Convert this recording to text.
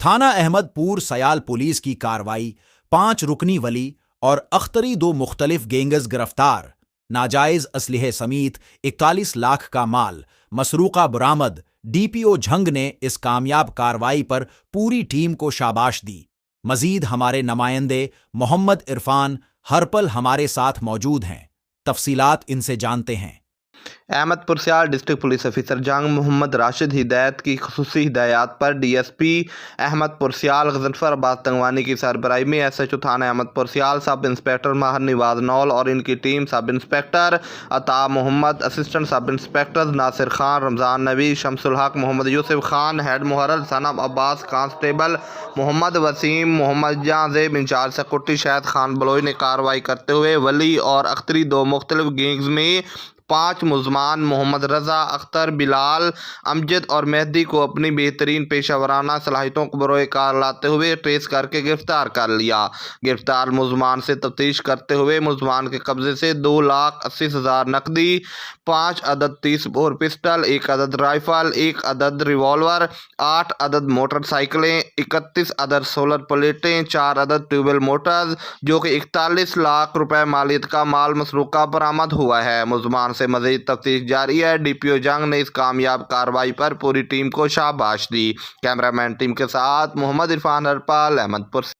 थाना अहमदपुर सयाल पुलिस की कार्रवाई, 5 रुकनी वली और अख्तरी 2 मुख्तलिफ गैंगर्स गिरफ्तार, नाजायज असलहे समेत 41 लाख का माल मसरूका बरामद। डीपीओ झंग ने इस कामयाब कार्रवाई पर पूरी टीम को शाबाश दी। मजीद हमारे नुमाइंदे मोहम्मद इरफान हर पल हमारे साथ मौजूद हैं, तफसीलात इनसे जानते हैं। अहमदपुर सियाल डिस्ट्रिक्ट पुलिस ऑफिसर जंग मोहम्मद राशिद हिदायत की खुसूसी हिदायत पर डीएसपी अहमदपुर सियाल गजनफर अब्बास तंगवानी की सरबराही में एसएचओ थाना अहमदपुर सियाल सब इंस्पेक्टर माहर निवाज नौल और इनकी team sub inspector Ata Mohammad, assistant sub inspector Nasir Khan, Ramzan Nabi, Shamsul Haq, Mohammad Yousuf Khan, head मुहर्रर Sanam Abbas, constable Mohammad Waseem, Mohammad Jazeb, incharge security Shahid Khan Baloi ने कार्रवाई करते हुए वली और अख्तरी 2 मुख्तलिफ गैंग्स में 5 मुलजमान मोहम्मद रज़ा, अख्तर, बिलाल, अमजद और मेहदी को अपनी बेहतरीन पेशा वराना सलाहियतों को बरोए कार लाते हुए ट्रेस करके गिरफ्तार कर लिया। गिरफ्तार मुलजमान से तफ्तीश करते हुए मुलजमान के कब्जे से 2,80,000 नकदी, 5 अदद 30 बोर पिस्टल, 1 अदद राइफल, 1 अदद रिवॉल्वर, 8 अदद मोटरसाइकिलें, 31 अदद सोलर प्लेटें, 4 अदद ट्यूबवेल मोटर्स जो कि 41 लाख रुपए मालियत का माल मसरूका बरामद हुआ है। मुलजमान से मजीद तफ्तीश जारी है। डीपीओ जंग ने इस कामयाब कार्रवाई पर पूरी टीम को शाबाश दी। कैमरामैन टीम के साथ मोहम्मद इरफान हरपाल, अहमदपुर।